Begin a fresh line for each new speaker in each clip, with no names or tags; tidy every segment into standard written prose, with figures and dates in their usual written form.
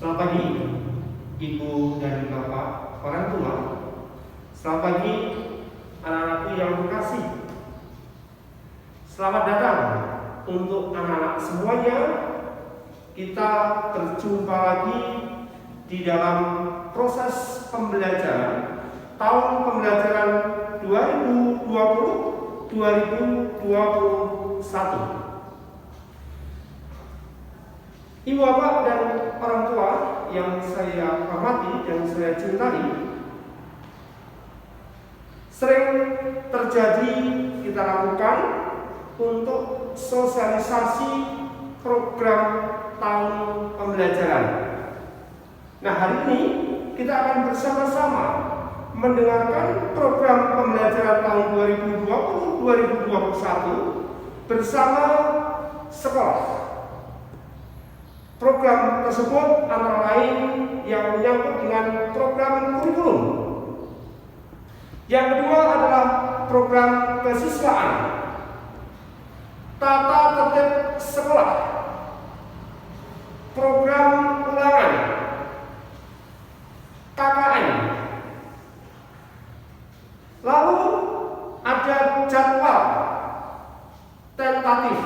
Selamat pagi, Ibu dan Bapak orang tua. Selamat pagi, anak-anakku yang terkasih. Selamat datang untuk anak-anak semuanya. Kita berjumpa lagi di dalam proses pembelajaran tahun pembelajaran 2020-2021. Ibu bapak dan orang tua yang saya hormati dan saya cintai, sering terjadi kita lakukan untuk sosialisasi program tahun pembelajaran. Nah, hari ini kita akan bersama-sama mendengarkan program pembelajaran tahun 2020-2021 bersama sekolah. Program tersebut antara lain yang menyangkut dengan program kurikulum. Yang kedua adalah program kesiswaan, tata tertib sekolah, program ulangan, KKN. Lalu ada jadwal tentatif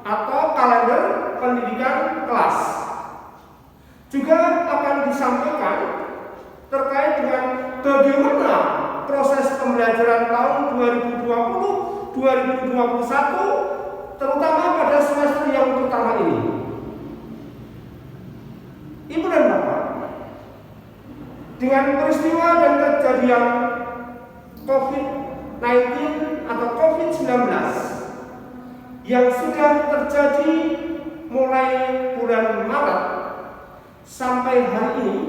atau kalender pendidikan kelas. Juga akan disampaikan terkait dengan bagaimana proses pembelajaran tahun 2020-2021 terutama pada semester yang pertama ini. Ibu dan Bapak, dengan peristiwa dan kejadian COVID-19 atau COVID-19 yang sudah terjadi mulai bulan Maret sampai hari ini,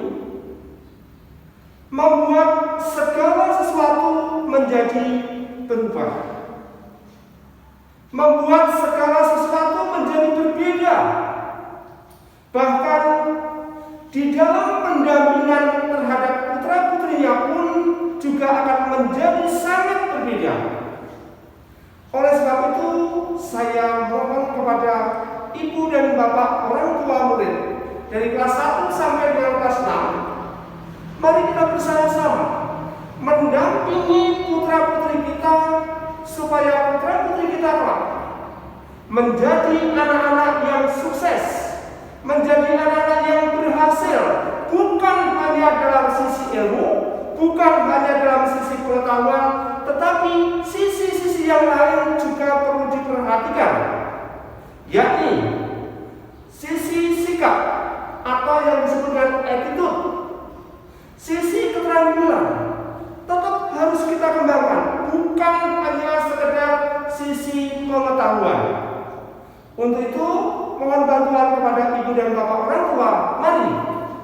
membuat segala sesuatu menjadi berubah, membuat segala sesuatu menjadi berbeda. Bahkan di dalam pendampingan terhadap putra-putrinya pun juga akan menjadi sangat berbeda. Oleh sebab itu, saya mohon kepada ibu dan bapak orang tua murid dari kelas 1 sampai dengan kelas 6, mari kita bersama-sama mendampingi putra-putri kita supaya putra-putri kita kelak menjadi anak-anak yang sukses, menjadi anak-anak yang berhasil, bukan hanya dalam sisi ilmu, bukan hanya dalam sisi pengetahuan, tetapi sisi-sisi yang lain juga perlu diperhatikan, yakni sisi sikap atau yang disebut dengan attitude, sisi keterampilan tetap harus kita kembangkan, bukan hanya sekedar sisi pengetahuan. Untuk itu, mohon bantuan kepada ibu dan bapak orang tua, mari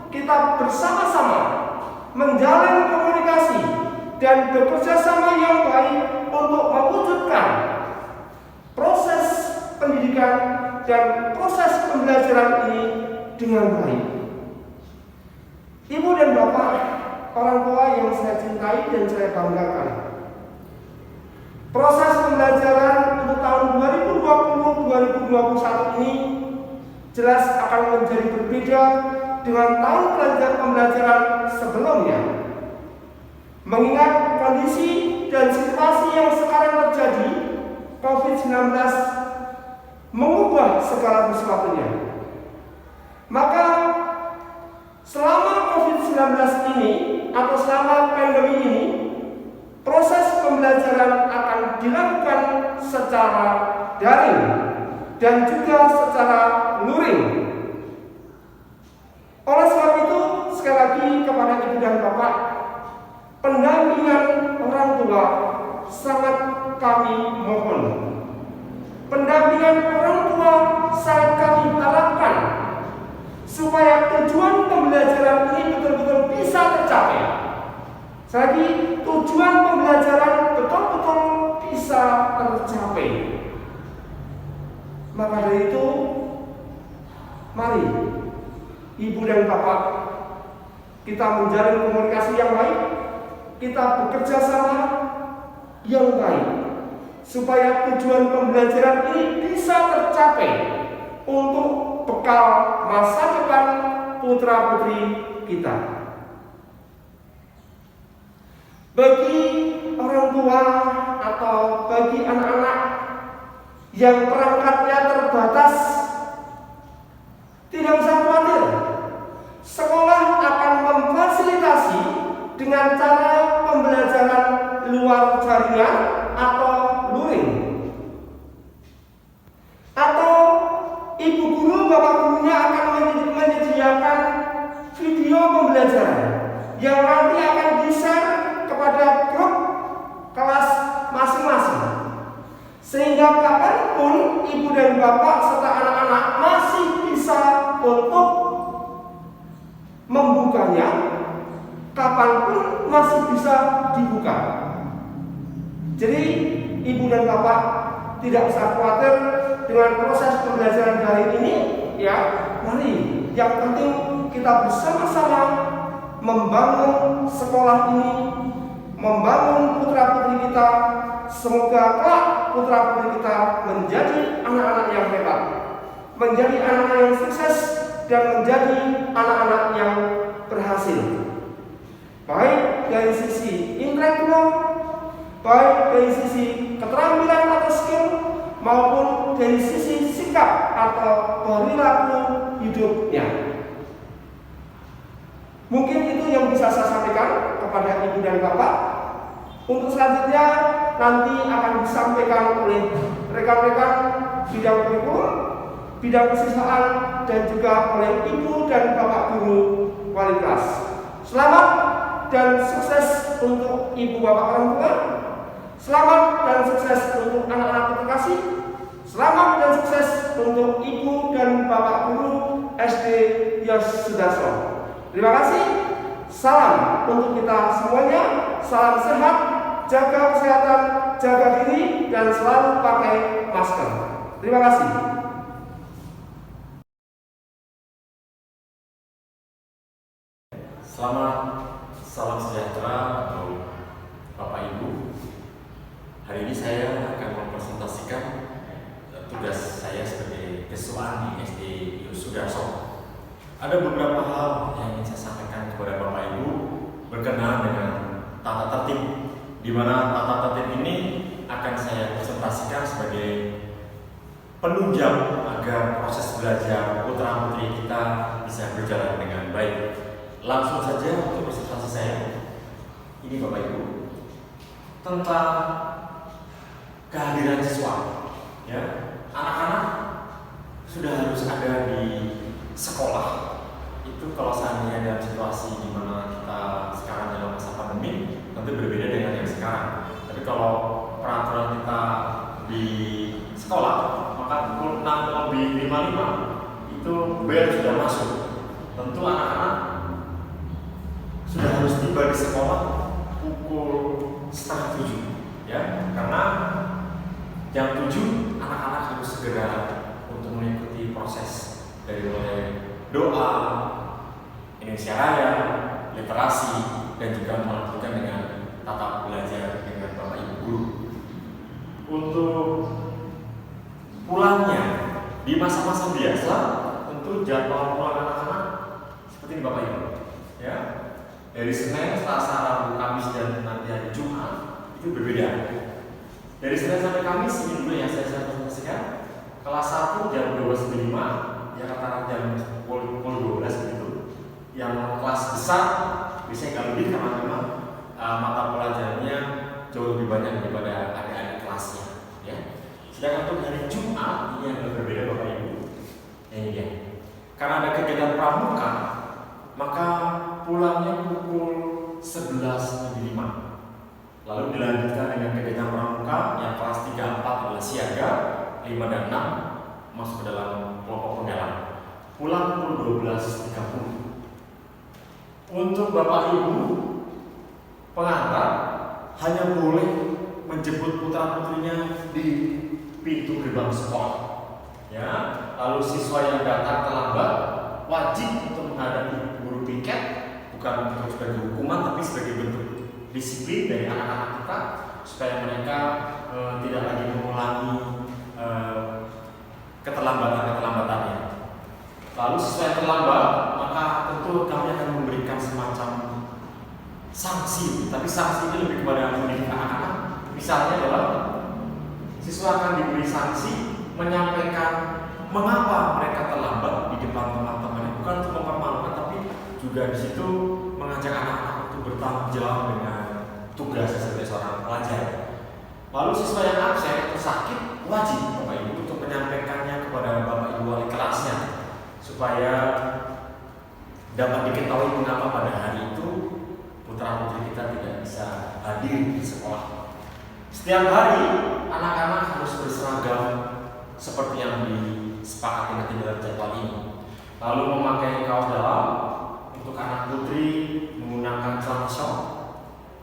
kita bersama-sama menjalin komunikasi dan bekerja sama yang baik untuk mewujudkan proses pendidikan dan proses pembelajaran ini dengan baik. Ibu dan bapak orang tua yang saya cintai dan saya banggakan, proses pembelajaran untuk tahun 2020-2021 ini jelas akan menjadi berbeda dengan tahun pembelajaran sebelumnya. Mengingat kondisi dan situasi yang sekarang terjadi, COVID-19 mengubah segala sesuatunya. Maka selama COVID-19 ini atau selama pandemi ini, proses pembelajaran akan dilakukan secara daring dan juga secara luring. Oleh sebab itu, sekali lagi kepada ibu dan bapak, pendampingan orang tua sangat kami mohon. Pendampingan orang tua sangat kami harapkan supaya tujuan pembelajaran ini betul-betul bisa tercapai. Jadi tujuan pembelajaran betul-betul bisa tercapai. Maka dari itu, mari ibu dan bapak kita menjalin komunikasi yang baik, kita bekerja sama yang baik supaya tujuan pembelajaran ini bisa tercapai untuk bekal masa depan putra-putri kita. Bagi orang tua atau bagi anak-anak yang perangkatnya terbatas, tidak usah khawatir. Sekolah akan memfasilitasi dengan cara pembelajaran luar jaringan atau luring. Atau ibu guru, bapak gurunya akan menyediakan video pembelajaran yang nanti akan di-share kepada grup kelas masing-masing. Sehingga kapanpun ibu dan bapak serta anak-anak masih bisa untuk membukanya, kapanpun masih bisa dibuka. Jadi ibu dan bapak tidak usah khawatir dengan proses pembelajaran hari ini, ya. Mari, yang penting kita bersama-sama membangun sekolah ini, membangun putra-putri kita. Semoga kelak putra-putri kita menjadi anak-anak yang hebat, menjadi anak-anak yang sukses, dan menjadi anak-anak yang berhasil. Baik dari sisi intelektual, baik dari sisi keterampilan atau skill, maupun dari sisi sikap atau perilaku hidupnya. Mungkin itu yang bisa saya sampaikan kepada ibu dan bapak. Untuk selanjutnya nanti akan disampaikan oleh rekan-rekan bidang kurikulum, bidang kesiswaan, dan juga oleh ibu dan bapak guru wali kelas. Selamat dan sukses untuk ibu bapak orang tua. Selamat dan sukses untuk anak-anak terkasih. Selamat dan sukses untuk ibu dan bapak guru SD Yos Sudarso. Terima kasih. Salam untuk kita semuanya. Salam sehat, jaga kesehatan, jaga diri, dan selalu pakai masker. Terima kasih.
Selamat salam sejahtera untuk Bapak Ibu. Hari ini saya akan mempresentasikan tugas saya sebagai kesuaan di SD Yos Sudarso. Ada beberapa hal yang ingin saya sampaikan kepada Bapak Ibu berkenaan dengan tata tertib, di mana tata tertib ini akan saya presentasikan sebagai penunjang agar proses belajar putra-putri kita bisa berjalan dengan baik. Langsung saja untuk presentasi saya. Ini Bapak Ibu tentang kehadiran siswa. Ya, anak-anak sudah harus ada di sekolah. Itu kalau seandainya dalam situasi di mana kita sekarang dalam masa pandemi, tentu berbeda dengan yang sekarang. Tapi kalau peraturan kita di sekolah, maka pukul 6:55 itu bel sudah masuk. Tentu anak-anak sudah harus tiba di sekolah pukul 6:30, ya, karena jam 7 anak-anak harus segera untuk mengikuti proses dari mulai doa, Indonesia Raya, literasi, dan juga melanjutkan dengan tatap belajar dengan Bapak Ibu guru. Untuk pulangnya di masa-masa biasa, tentu jadwal pulang anak-anak seperti ini Bapak Ibu, ya. Dari Senin, Selasa, Rabu, Kamis, dan nanti hari Jumat itu berbeda. Dari Senin sampai Kamis ini dulu yang saya presentasikan. Kelas 1 jam 12.05, ya rata-rata jam 12 gitu. Yang kelas besar biasanya nggak lebih karena memang mata pelajarannya jauh lebih banyak daripada adik-adik kelasnya, ya. Sedangkan untuk hari Jumat ini yang berbeda Bapak Ibu. Ini dia. Karena ada kegiatan pramuka, maka pulangnya pukul 11.05. Lalu dilanjutkan dengan kegiatan pramuka yang kelas 3, 4 adalah siaga, 5 dan 6 masuk ke dalam kelompok penggalang. Pulang pukul 12.30. Untuk Bapak Ibu pengantar hanya boleh menjemput putra-putrinya di pintu gerbang sekolah. Ya, lalu siswa yang datang terlambat wajib untuk menghadapi guru piket, bukan untuk sebagai hukuman tapi sebagai bentuk disiplin dari anak-anak kita supaya mereka tidak lagi mengulangi keterlambatan-keterlambatannya. Lalu siswa yang terlambat maka tentu kami akan memberikan semacam sanksi, tapi sanksi ini lebih kepada mendidik anak-anak. Misalnya adalah siswa akan diberi sanksi menyampaikan mengapa mereka terlambat di depan teman-temannya, bukan untuk mempermalukan, tapi juga di situ mengajak anak-anak untuk bertanggung jawab dengan tugas sebagai seorang pelajar. Lalu siswa yang absen atau sakit wajib Bapak Ibu untuk menyampaikannya kepada Bapak Ibu wali kelasnya supaya dapat diketahui mengapa pada hari itu putra putri kita tidak bisa hadir di sekolah. Setiap hari anak-anak harus berseragam seperti yang disepakati nanti dalam jadwal ini. Lalu memakai kaos dalam untuk anak putri menggunakan celana short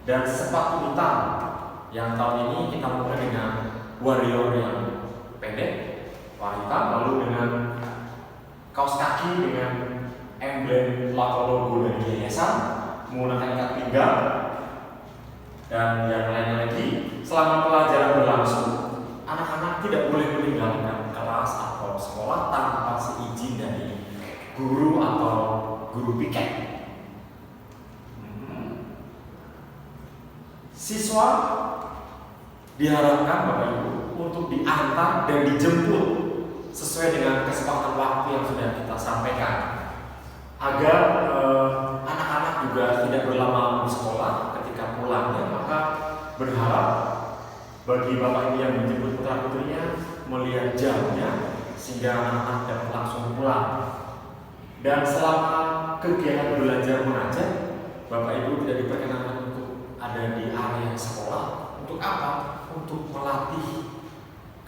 dan sepatu hitam yang tahun ini kita mulai dengan warrior yang pendek warna hitam, lalu dengan kaos kaki dengan emblem logo dari yayasan, menggunakan ikat pinggang dan yang lainnya lagi. Selama pelajaran berlangsung, anak-anak tidak boleh meninggalkan kelas atau sekolah tanpa seizin dari guru atau guru piket. Siswa diharapkan Bapak Ibu untuk diantar dan dijemput sesuai dengan kesepakatan waktu yang sudah kita sampaikan, agar anak-anak juga tidak berlama-lama di sekolah ketika pulangnya. Maka berharap bagi Bapak Ibu yang menjemput putra putrinya melihat jamnya sehingga anak-anak dapat langsung pulang. Dan selama kegiatan belajar mengajar, Bapak Ibu tidak diperkenankan untuk ada di area sekolah. Untuk apa? Untuk melatih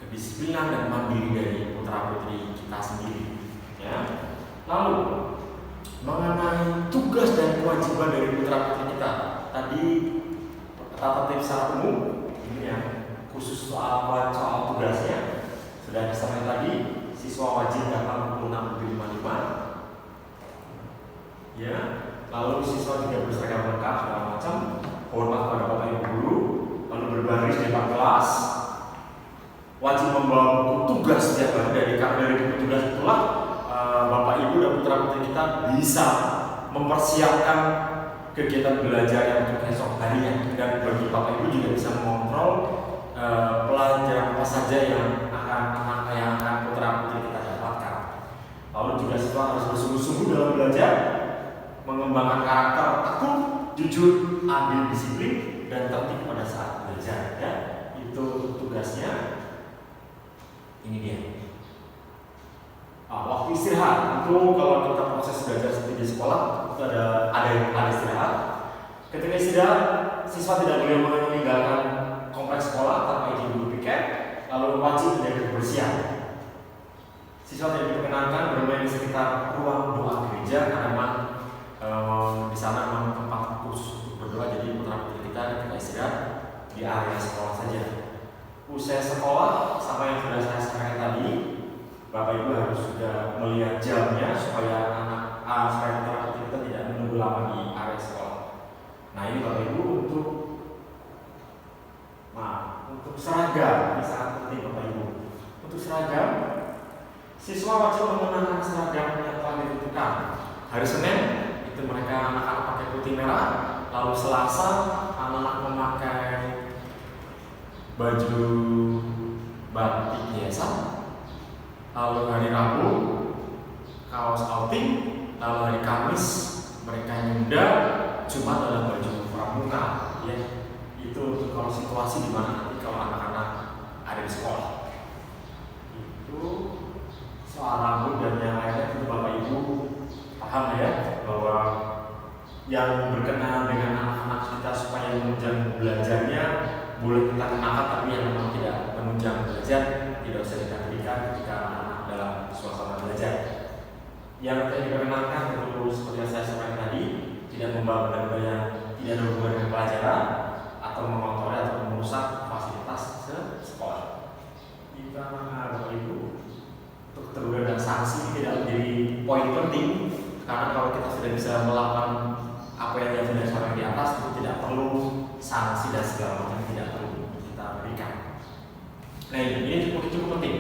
kedisiplinan dan mandiri dari putra putri kita sendiri. Ya. Lalu mengenai tugas dan kewajiban dari putra putri kita, tadi tata tertib secara umum ini ya, khusus soal tugasnya sudah disampaikan tadi. Siswa wajib datang pukul 6.55. Ya, lalu siswa juga berseragam lengkap segala macam, hormat pada Bapak Ibu guru, lalu berbaris di depan kelas, wajib membawa buku tugas setiap hari. Dari buku tugas itulah Bapak Ibu dan putra putri kita bisa mempersiapkan kegiatan belajar yang untuk esok harinya, dan bagi Bapak Ibu juga bisa mengontrol pelajaran apa saja yang akan putra putri kita dapatkan. Lalu juga siswa harus bersungguh-sungguh dalam belajar, mengembangkan karakter tekun, jujur, ambil disiplin, dan tertib pada saat belajar. Ya, itu tugasnya. Ini dia. Waktu istirahat itu kalau kita proses belajar seperti di sekolah itu ada istirahat. Ketika istirahat, siswa tidak boleh meninggalkan kompleks sekolah tanpa izin guru piket, lalu wajib menjaga kebersihan. Siswa tidak diperkenankan bermain di sekitar ruang doa gereja karena memang di sana memang tempat khusus untuk berdoa. Jadi putra putri kita ketika istirahat di area sekolah saja. Usai sekolah, sama yang sudah saya sampaikan tadi, Bapak Ibu harus sudah melihat jamnya supaya supaya putra putri kita tidak menunggu lama di area sekolah. Nah, ini Bapak Ibu untuk seragam, ini sangat penting Bapak Ibu. Untuk seragam, siswa wajib mengenakan seragam yang telah ditentukan. Hari Senin itu mereka anak-anak pakai putih merah, lalu Selasa anak-anak memakai baju batik yayasan, lalu hari Rabu kaos outing, lalu hari Kamis mereka nyunda, Jumat dalam baju pramuka. Ya, itu untuk kalau situasi di mana nanti kalau anak-anak ada di sekolah. Itu soal rambut dan yang lainnya itu Bapak Ibu paham ya, bahwa yang berkenaan dengan anak-anak kita supaya menunjang belajarnya boleh kita kenakan, tapi yang memang tidak menunjang belajar tidak usah kita berikan ketika anak-anak dalam suasana belajar. Yang tidak diperkenankan tentu seperti yang saya sampaikan tadi, tidak membawa benda-benda yang tidak ada hubungan dengan pelajaran atau mengotori atau merusak fasilitas sekolah. Kita Bapak Ibu untuk teguran dan sanksi tidak menjadi poin penting, karena kalau kita sudah bisa melakukan apa yang sudah disampaikan di atas, itu tidak perlu sanksi dan segala macam, tidak perlu kita berikan. Nah, ini cukup penting.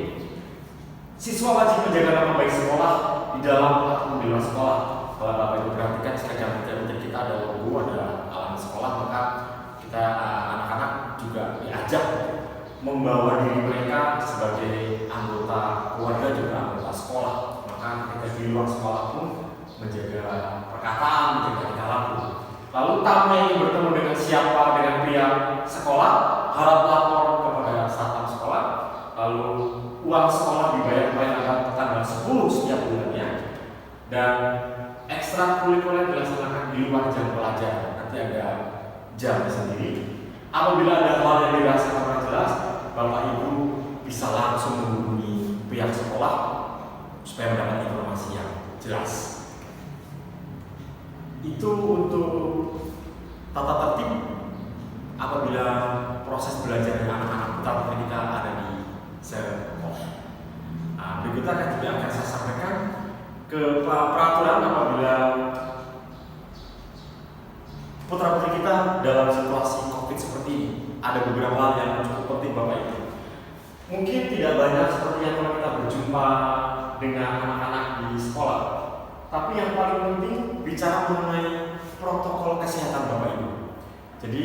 Siswa wajib menjaga nama baik sekolah di dalam ataupun di luar sekolah. Kalau Bapak Ibu perhatikan seragam putri kita ada logo, ada alamat sekolah, maka kita anak-anak juga diajak membawa diri mereka sebagai anggota keluarga juga anggota sekolah. Maka kita di luar sekolah pun menjaga perkataan, menjaga tingkah laku. Lalu tamu yang bertemu dengan siapa, dengan pihak sekolah, harap lapor kepada satpam sekolah. Lalu uang sekolah dibayar paling lambat tanggal 10 setiap bulannya, dan ekstrakurikuler dilaksanakan di luar jam pelajaran. Nanti ada jam sendiri. Apabila ada hal yang dirasa kurang jelas, Bapak Ibu bisa langsung menghubungi pihak sekolah supaya mendapat informasi yang jelas. Itu untuk tata tertib apabila proses belajar anak-anak putra putri kita ada di sekolah. Berikutnya juga akan saya sampaikan ke peraturan apabila putra putri kita dalam situasi COVID seperti ini. Ada beberapa hal yang cukup penting Bapak Ibu. Mungkin tidak banyak seperti yang kalau kita berjumpa dengan anak-anak di sekolah, tapi yang paling penting bicara mengenai protokol kesehatan Bapak Ibu. Jadi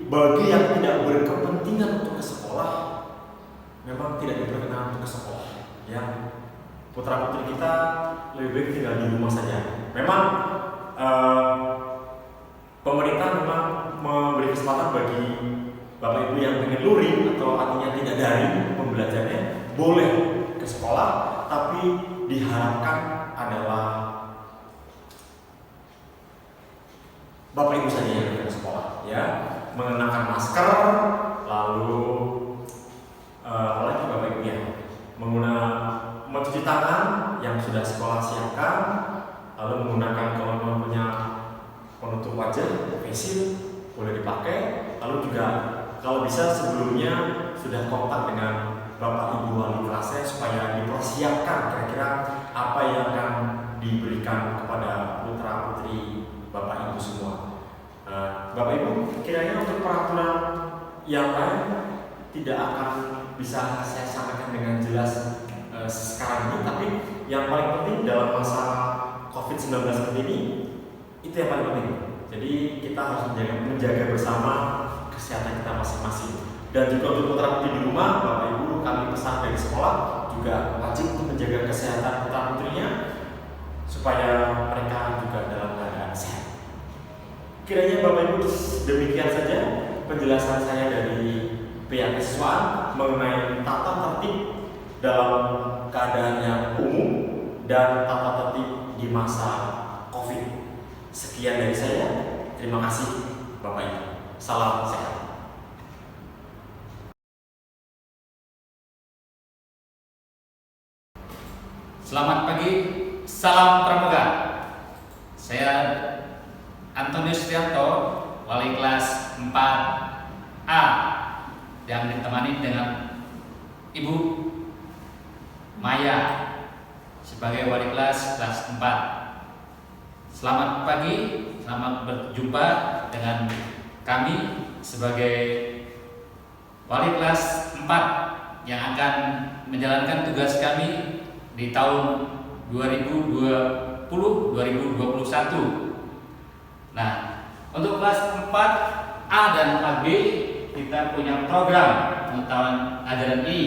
bagi yang tidak berkepentingan untuk ke sekolah, memang tidak diperkenankan untuk ke sekolah. Ya, putra putri kita lebih baik tinggal di rumah saja. Memang pemerintah memang memberi kesempatan bagi Bapak Ibu yang ingin luring atau artinya tidak daring pembelajarannya boleh ke sekolah, tapi diharapkan adalah Bapak Ibu saja yang ke sekolah, ya, mengenakan masker, lalu apalagi Bapak Ibu ya, mencuci tangan yang sudah sekolah siapkan, lalu menggunakan kalau punya penutup wajah, face shield boleh dipakai, lalu juga kalau bisa sebelumnya sudah kontak dengan Bapak Ibu wali kelasnya supaya dipersiapkan kira-kira apa yang akan diberikan kepada putra putri Bapak Ibu semua. Bapak Ibu, kiranya untuk peraturan yang lain tidak akan bisa saya sampaikan dengan jelas sekarang ini, tapi yang paling penting dalam masa COVID-19 seperti ini, itu yang paling penting. Jadi kita harus menjaga bersama kesehatan kita masing-masing. Dan juga untuk putra putri di rumah, Bapak Ibu, kami pesan dari sekolah juga wajib untuk menjaga kesehatan putra putrinya supaya mereka juga dalam keadaan sehat. Kiranya Bapak Ibu demikian saja penjelasan saya dari pihak siswaan mengenai tata tertib dalam keadaan yang umum dan tata tertib di masa COVID. Sekian dari saya. Terima kasih Bapak Ibu. Salam sehat.
Selamat pagi, salam pramuka. Saya Antonius Trianto, wali kelas 4A, yang ditemani dengan Ibu Maya sebagai wali kelas 4. Selamat pagi, selamat berjumpa dengan kami sebagai wali kelas 4 yang akan menjalankan tugas kami di tahun 2020-2021. Nah, untuk kelas 4A dan 4B kita punya program pengetahuan ajaran ini.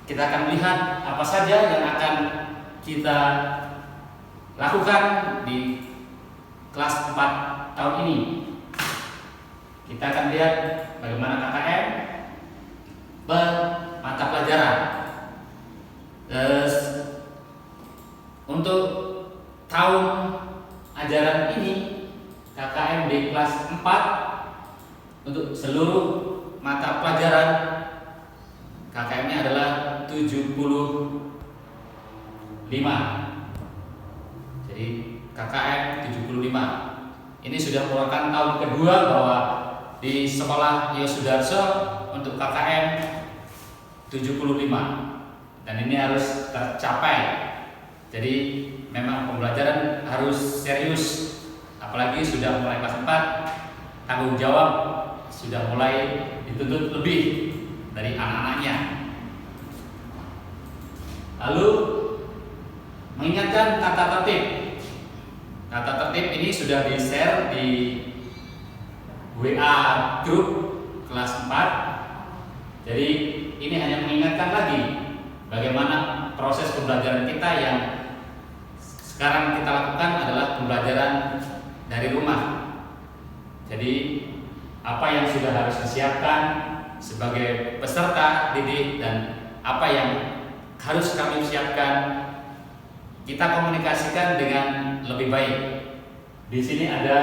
Kita akan melihat apa saja yang akan kita lakukan di kelas 4 tahun ini. Kita akan lihat bagaimana KKM per mata pelajaran. Terus untuk tahun ajaran ini KKM di kelas 4 untuk seluruh mata pelajaran KKM-nya adalah 75. Jadi KKM 75. Ini sudah merupakan tahun kedua bahwa di sekolah Yosudarso untuk KKM 75. Dan ini harus tercapai. Jadi memang pembelajaran harus serius. Apalagi sudah mulai kelas 4, tanggung jawab sudah mulai dituntut lebih dari anak-anaknya. Lalu mengingatkan tata tertib. Tata tertib ini sudah di-share di WA grup kelas 4. Jadi ini hanya mengingatkan lagi bagaimana proses pembelajaran kita yang sekarang kita lakukan adalah pembelajaran dari rumah. Jadi apa yang sudah harus disiapkan sebagai peserta didik dan apa yang harus kami siapkan kita komunikasikan dengan lebih baik. Di sini ada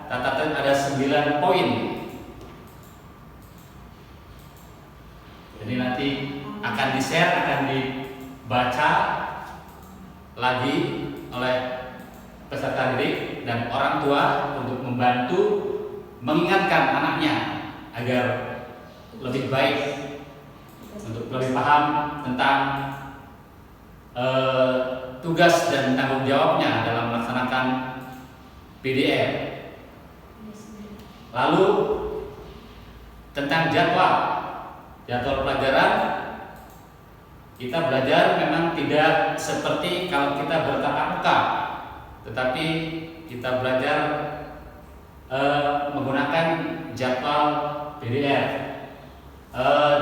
catatan, ada 9 poin. Jadi nanti akan di-share, akan dibaca lagi oleh peserta didik dan orang tua untuk membantu mengingatkan anaknya agar lebih baik, untuk lebih paham tentang tugas dan tanggung jawabnya dalam melaksanakan PDR. Lalu tentang jadwal pelajaran, kita belajar memang tidak seperti kalau kita bertatap muka, tetapi kita belajar menggunakan jadwal PDR.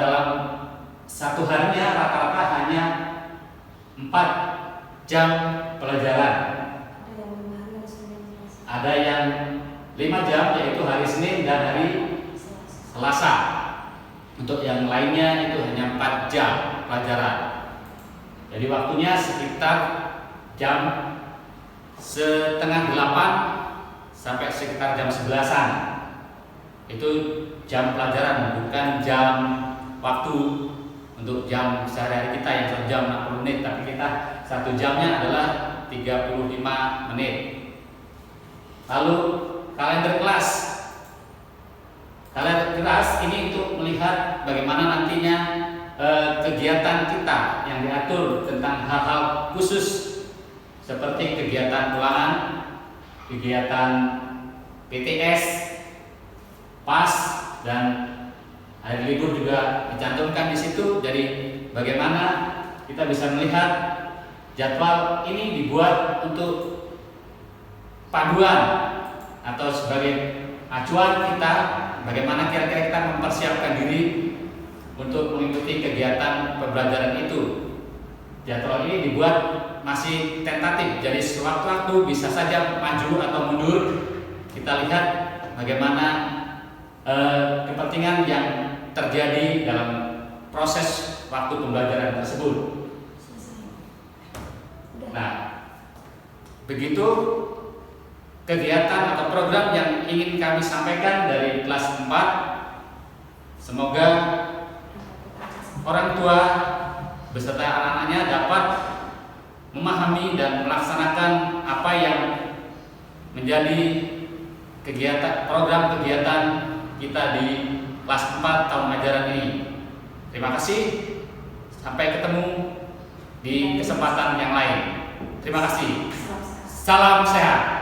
Dalam satu harinya rata-rata hanya 4 jam pelajaran. Ada yang 5 jam, yaitu hari Senin dan hari Selasa. Untuk yang lainnya itu hanya 4 jam pelajaran. Jadi waktunya sekitar jam setengah 8 sampai sekitar jam 11-an. Itu jam pelajaran, bukan jam waktu untuk jam sehari-hari kita yang 1 jam 60 menit, tapi kita 1 jamnya adalah 35 menit. Lalu kalender kelas. Kalender kelas ini untuk melihat bagaimana nantinya kegiatan kita yang diatur tentang hal-hal khusus seperti kegiatan ulangan, kegiatan PTS, PAS, dan hari libur juga dicantumkan di situ. Jadi bagaimana kita bisa melihat jadwal ini dibuat untuk panduan atau sebagai acuan kita bagaimana kira-kira kita mempersiapkan diri untuk mengikuti kegiatan pembelajaran itu. Jadwal ini dibuat masih tentatif, jadi sewaktu-waktu bisa saja maju atau mundur. Kita lihat bagaimana kepentingan yang terjadi dalam proses waktu pembelajaran tersebut. Nah, begitu kegiatan atau program yang ingin kami sampaikan dari kelas 4. Semoga orang tua beserta anak-anaknya dapat memahami dan melaksanakan apa yang menjadi kegiatan program kegiatan kita di kelas 4 tahun ajaran ini. Terima kasih. Sampai ketemu di kesempatan yang lain. Terima kasih. Salam sehat.